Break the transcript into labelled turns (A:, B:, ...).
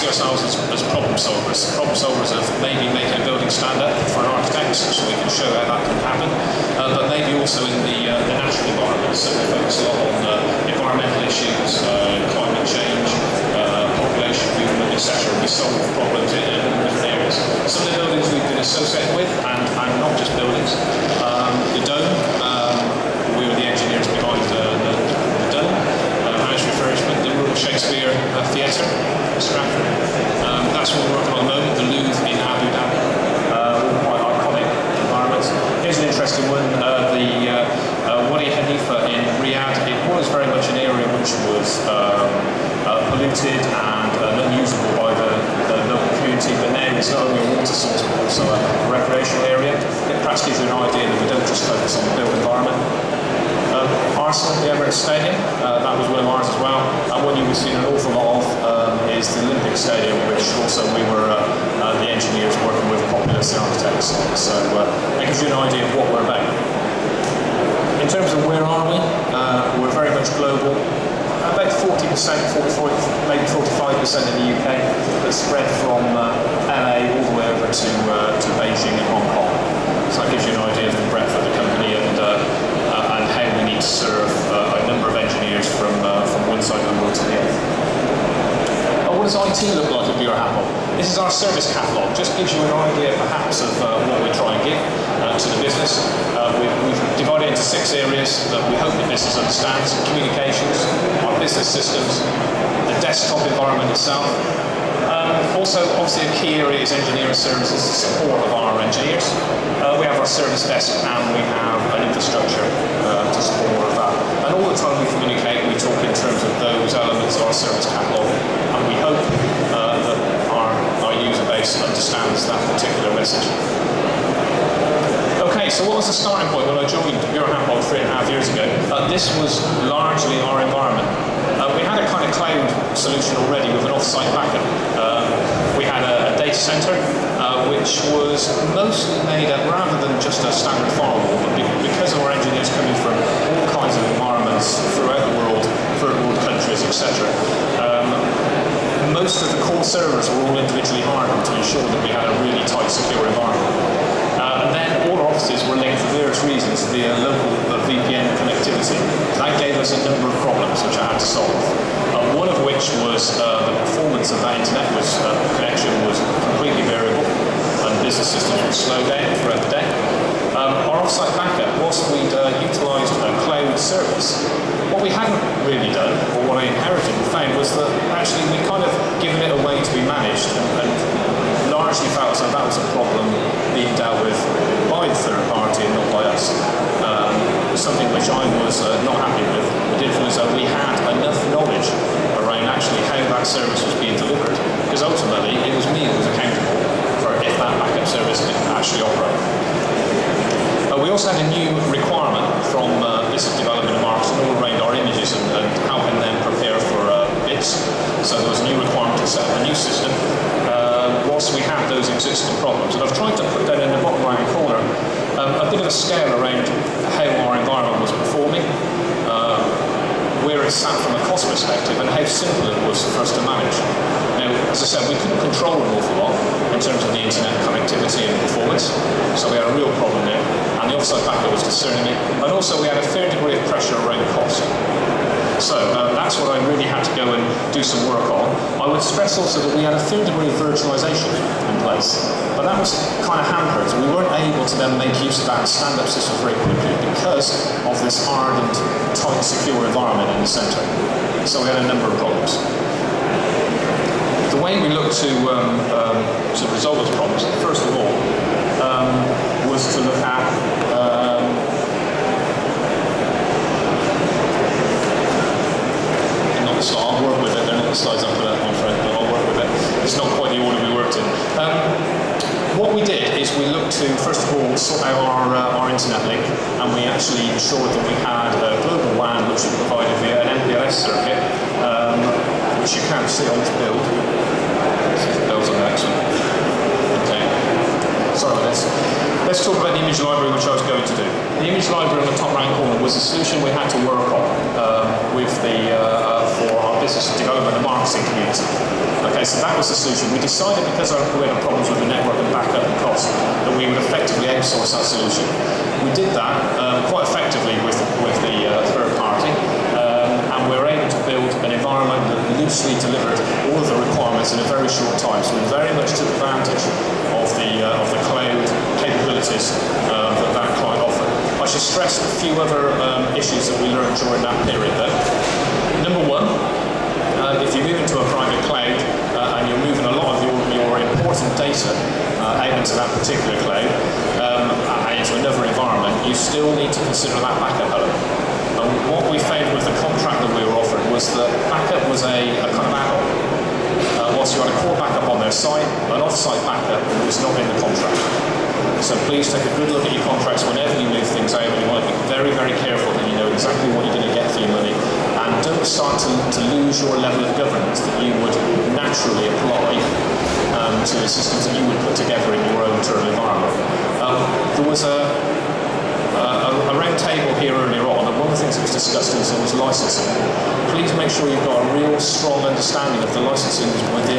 A: see ourselves as problem solvers. Problem solvers of maybe making a building stand up for an architect, so we can show how that can happen, but maybe also in the natural environment. So we focus a lot on environmental issues, climate change, population movement, etc. We solve problems in different areas. Some of the buildings we've been associated with, and not just buildings, the Dome, we were the engineers behind the Dome, managed refurbishment, the Royal Shakespeare Theatre, Stratford. That's what we're working on at the moment, the Louvre in Abu Dhabi. Quite iconic environments. Here's an interesting one, the Wadi Hanifa in Riyadh. It was very much an area which was polluted and unusable by the local community, but now it's not only a water source but also a recreational area. It perhaps gives you an idea that we don't just focus on the built environment. Arsenal, the Emirates Stadium, that was one of ours as well. And one you've seen an awful lot of is the Olympic Stadium, which also we were the engineers working with Populous Architects. So that gives you an idea of what we're about. In terms of where are we, we're very much global. About 40%, 40, maybe 45% in the UK, but spread from LA all the way over to Beijing and Hong Kong. So that gives you an idea of the breadth of the company and how we need to serve a number of engineers from one side of the world to the other. What does IT look like at Bureau Happold? This is our service catalogue. Just gives you an idea perhaps of what we try and give to the business. We've divided into 6 areas that we hope the business understands: communications, our business systems, the desktop environment itself. Also, obviously, a key area is engineering services, the support of our engineers. We have our service desk and we have an infrastructure to support all of that. And all the time we communicate, we talk in terms of those elements of our service catalogue, and we hope that our user base understands that particular message. Okay, so what was the starting point when I joined Bureau Happold 3.5 years ago? This was largely our environment. We had a kind of cloud solution already with an off-site backup. We had a data center which was mostly made up, rather than just a standard firewall, but because of our engineers coming from all kinds of environments throughout the world, third world countries, etc. Most of the core servers were all individually hardened to ensure that we had a really tight, secure environment. And then all our offices were linked for various reasons via local VPN connectivity. That gave us a number of problems which I had to solve. One of which was the performance of that internet connection was completely variable, and business systems would slow down throughout the day. Our off-site backup, whilst we'd utilised a cloud service, what we hadn't really done, or what I inherited and found, was that actually we'd kind of given it away to be managed, and largely felt as though that was a problem being dealt with by the third party and not by us. Something which I was not happy with. We didn't feel as though we had enough knowledge around actually how that service was being delivered, because ultimately it was me who was accountable for if that backup service didn't actually operate. We also had a new requirement from business development and marketing all around our images and helping them prepare for bids. So there was a new requirement to set up a new system whilst we had those existing problems. And I've tried to put that in the bottom right corner, a bit of a scale around how our environment was performing, where it sat from a cost perspective, and how simple it was for us to manage. Now, as I said, we couldn't control an awful lot in terms of the internet connectivity and performance, so we had a real problem there, and the offsite backup was concerning me, and also we had a fair degree of pressure around cost. So that's what I really had to go and do some work on. I would stress also that we had a fair degree of virtualization in place, but that was kind of hampered. We weren't able to then make use of that stand-up system very quickly because of this hardened, tight, secure environment in the centre. So we had a number of problems. The way we looked to resolve those problems, first of all, was to look at so I'll work with it. They're not the slides I put up, my friend, but I'll work with it. It's not quite the order we worked in. What we did is we looked to, first of all, sort out our internet link, and we actually ensured that we had a global WAN which was provided via an MPLS circuit, which you can't see on this build. Let's see if the build's on the next one. Okay. Sorry about this. let's talk about the image library, which I was going to do. The image library on the top right corner was a solution we had to work on for our business development and marketing community. Okay, so that was the solution. We decided, because we had problems with the network and backup and cost, that we would effectively outsource that solution. We did that quite effectively with the third party, and we were able to build an environment that loosely delivered all of the requirements in a very short time. So we very much took advantage of the cloud capabilities that client offered. I should stress a few other issues that we learned during that period though. Number one, if you move into a private cloud and you're moving a lot of your important data out into that particular cloud and into another environment, you still need to consider that backup element. And what we found with the contract that we were offered was that backup was a kind of add-on. Whilst you had a core backup on their site, an off-site backup was not in the contract. So please take a good look at your contracts whenever you move things out. You want to be very, very careful that you know exactly what you're going to get for your money, and don't start to lose your level of governance that you would naturally apply to the systems that you would put together in your own internal environment. There was a round table here earlier on, and one of the things that was discussed was licensing. Please make sure you've got a real strong understanding of the licensing within